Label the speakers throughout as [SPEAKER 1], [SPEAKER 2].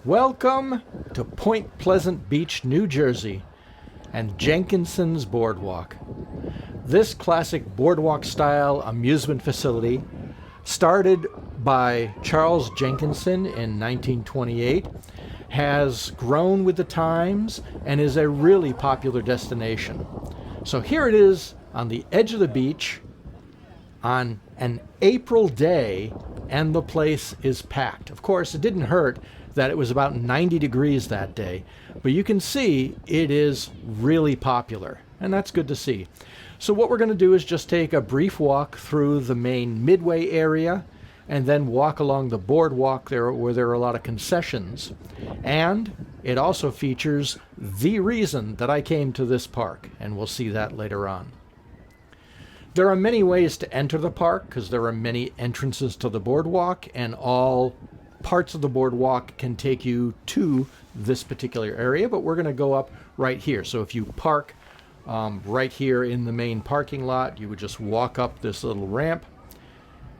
[SPEAKER 1] Welcome to Point Pleasant Beach, New Jersey, and Jenkinson's Boardwalk. This classic boardwalk-style amusement facility, started by Charles Jenkinson in 1928, has grown with the times and is a really popular destination. So here it is on the edge of the beach on an April day, and the place is packed. Of course, it didn't hurt that it was about 90 degrees that day, but you can see it is really popular, and that's good to see. So what we're going to do is just take a brief walk through the main midway area and then walk along the boardwalk there where there are a lot of concessions. And it also features the reason that I came to this park, and we'll see that later on. There are many ways to enter the park because there are many entrances to the boardwalk, and all parts of the boardwalk can take you to this particular area, but we're going to go up right here. So if you park right here in the main parking lot, you would just walk up this little ramp,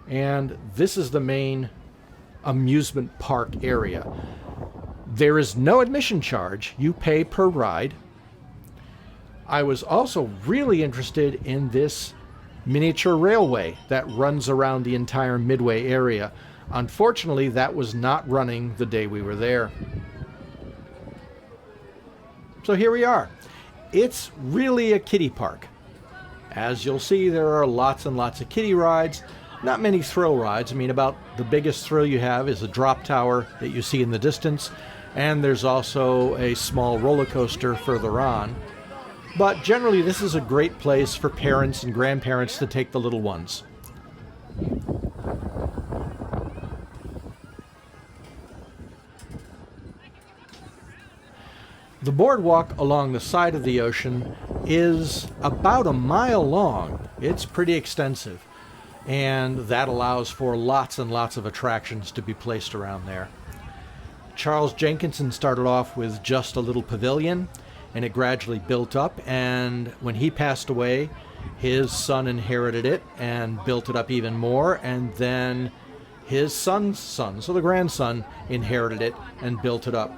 [SPEAKER 1] and this is the main amusement park area. There is no admission charge. You pay per ride. I was also really interested in this miniature railway that runs around the entire midway area. Unfortunately, that was not running the day we were there. So here we are. It's really a kiddie park. As you'll see, there are lots and lots of kiddie rides. Not many thrill rides. I mean, about the biggest thrill you have is a drop tower that you see in the distance, and there's also a small roller coaster further on. But generally, this is a great place for parents and grandparents to take the little ones. The boardwalk along the side of the ocean is about a mile long. It's pretty extensive, and that allows for lots and lots of attractions to be placed around there. Charles Jenkinson started off with just a little pavilion, and it gradually built up, and when he passed away, his son inherited it and built it up even more, and then his son's son, so the grandson, inherited it and built it up.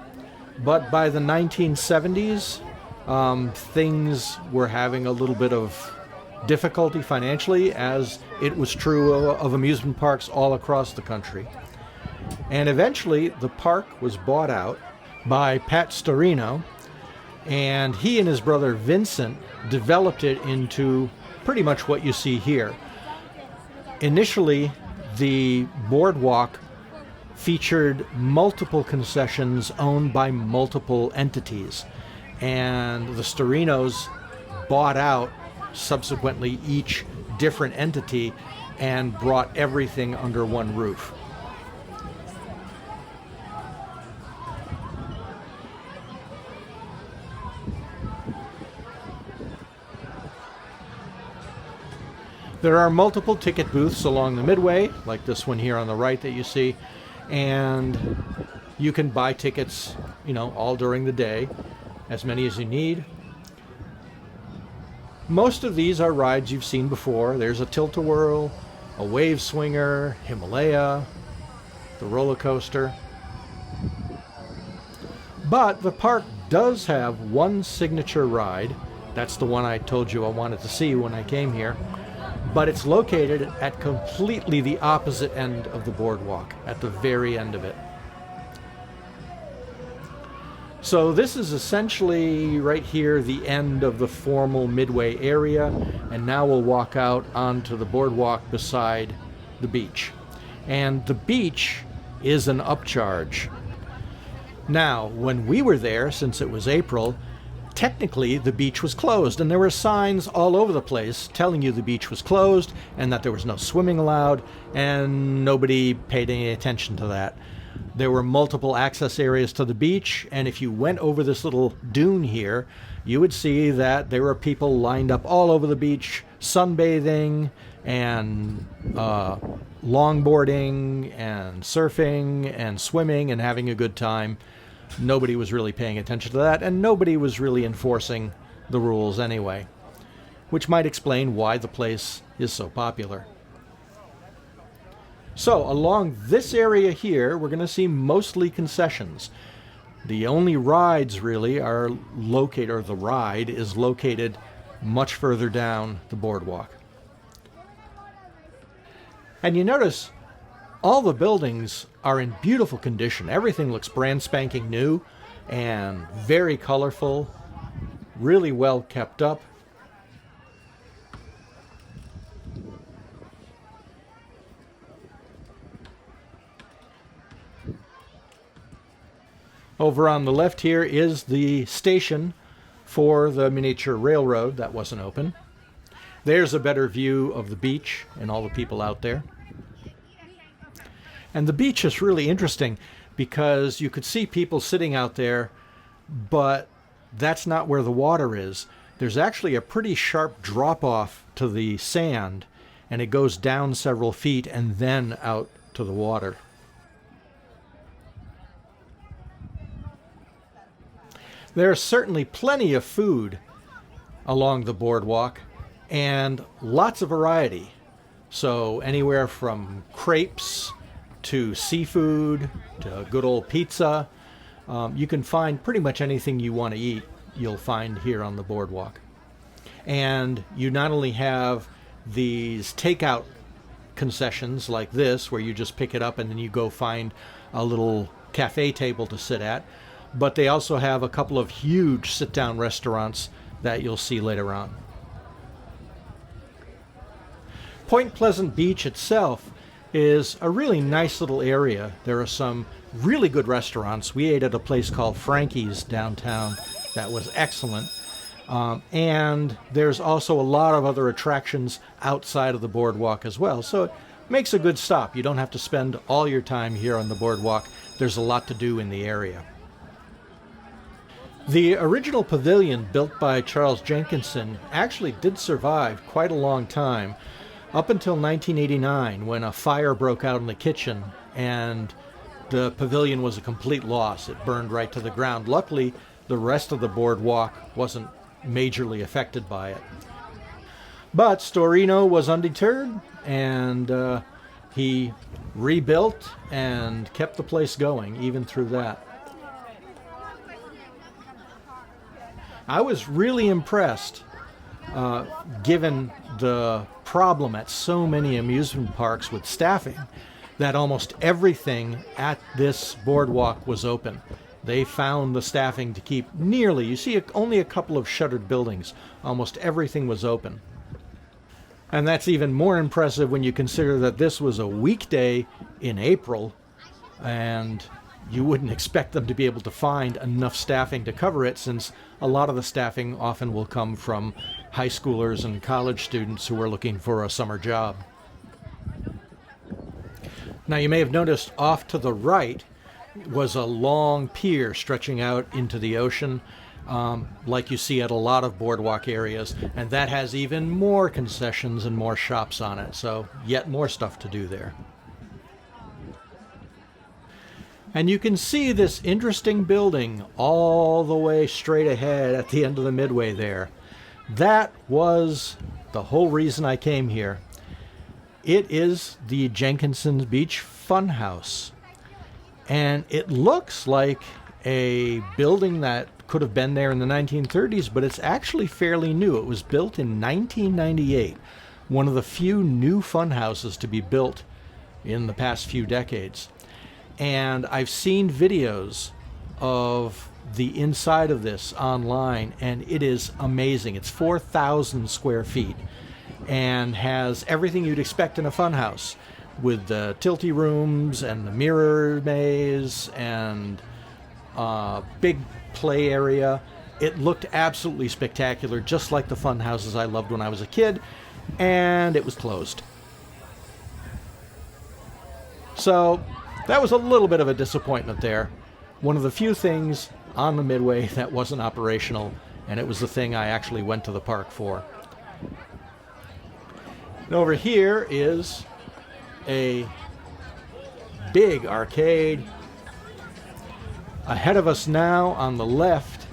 [SPEAKER 1] But by the 1970s, things were having a little bit of difficulty financially, as it was true of amusement parks all across the country. And eventually, the park was bought out by Pat Storino, and he and his brother Vincent developed it into pretty much what you see here. Initially, the boardwalk featured multiple concessions owned by multiple entities, and the Storinos bought out subsequently each different entity and brought everything under one roof. There are multiple ticket booths along the midway, like this one here on the right that you see, and you can buy tickets, all during the day, as many as you need. Most of these are rides you've seen before. There's a tilt-a-whirl, a wave swinger, Himalaya, the roller coaster. But the park does have one signature ride. That's the one I told you I wanted to see when I came here. But it's located at completely the opposite end of the boardwalk, at the very end of it. So this is essentially right here the end of the formal midway area, and now we'll walk out onto the boardwalk beside the beach. And the beach is an upcharge. Now, when we were there, since it was April, technically the beach was closed, and there were signs all over the place telling you the beach was closed and that there was no swimming allowed, and nobody paid any attention to that. There were multiple access areas to the beach, and if you went over this little dune here, you would see that there were people lined up all over the beach, sunbathing and longboarding and surfing and swimming and having a good time. Nobody was really paying attention to that, and nobody was really enforcing the rules anyway, which might explain why the place is so popular. So along this area here, we're going to see mostly concessions. The only rides really are located, or the ride is located much further down the boardwalk. And you notice all the buildings are in beautiful condition. Everything looks brand spanking new and very colorful, really well kept up. Over on the left here is the station for the miniature railroad that wasn't open. There's a better view of the beach and all the people out there. And the beach is really interesting because you could see people sitting out there, but that's not where the water is. There's actually a pretty sharp drop off to the sand, and it goes down several feet and then out to the water. There's certainly plenty of food along the boardwalk and lots of variety. So anywhere from crepes to seafood to good old pizza. You can find pretty much anything you want to eat, you'll find here on the boardwalk. And you not only have these takeout concessions like this, where you just pick it up and then you go find a little cafe table to sit at, but they also have a couple of huge sit-down restaurants that you'll see later on. Point Pleasant Beach itself is a really nice little area. There are some really good restaurants. We ate at a place called Frankie's downtown that was excellent. And there's also a lot of other attractions outside of the boardwalk as well. So it makes a good stop. You don't have to spend all your time here on the boardwalk. There's a lot to do in the area. The original pavilion built by Charles Jenkinson actually did survive quite a long time, up until 1989 when a fire broke out in the kitchen and the pavilion was a complete loss. It burned right to the ground. Luckily, the rest of the boardwalk wasn't majorly affected by it. But Storino was undeterred, and he rebuilt and kept the place going even through that. I was really impressed, given the problem at so many amusement parks with staffing, that almost everything at this boardwalk was open. They found the staffing to keep nearly, you see only a couple of shuttered buildings. Almost everything was open. And that's even more impressive when you consider that this was a weekday in April, and you wouldn't expect them to be able to find enough staffing to cover it, since a lot of the staffing often will come from high schoolers and college students who are looking for a summer job. Now, you may have noticed off to the right was a long pier stretching out into the ocean, like you see at a lot of boardwalk areas, and that has even more concessions and more shops on it, so yet more stuff to do there. And you can see this interesting building all the way straight ahead at the end of the midway there. That was the whole reason I came here. It is the Jenkinson Beach Funhouse. And it looks like a building that could have been there in the 1930s, but it's actually fairly new. It was built in 1998, one of the few new funhouses to be built in the past few decades. And I've seen videos of the inside of this online, and it is amazing. It's 4,000 square feet and has everything you'd expect in a funhouse, with the tilty rooms and the mirror maze and big play area. It looked absolutely spectacular, just like the fun houses I loved when I was a kid, and it was closed. So that was a little bit of a disappointment there. One of the few things on the Midway that wasn't operational, and it was the thing I actually went to the park for. And over here is a big arcade. Ahead of us now on the left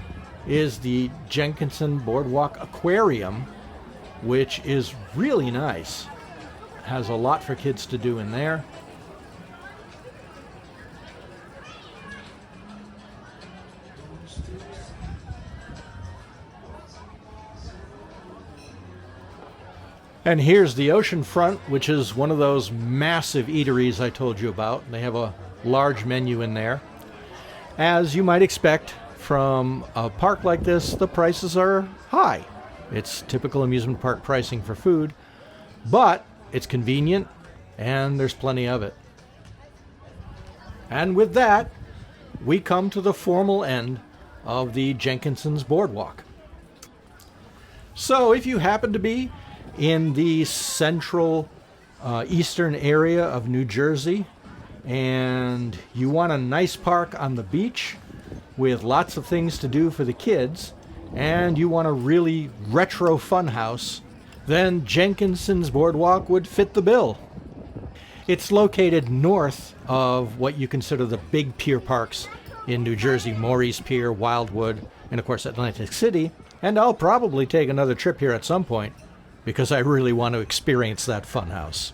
[SPEAKER 1] is the Jenkinson Boardwalk Aquarium, which is really nice. Has a lot for kids to do in there. And here's the ocean front, which is one of those massive eateries I told you about. They have a large menu in there. As you might expect from a park like this, the prices are high. It's typical amusement park pricing for food, but it's convenient and there's plenty of it. And with that, we come to the formal end of the Jenkinson's Boardwalk. So if you happen to be in the central eastern area of New Jersey and you want a nice park on the beach with lots of things to do for the kids, and you want a really retro fun house, then Jenkinson's Boardwalk would fit the bill. It's located north of what you consider the big pier parks in New Jersey, Maurice Pier, Wildwood, and of course Atlantic City. And I'll probably take another trip here at some point because I really want to experience that fun house.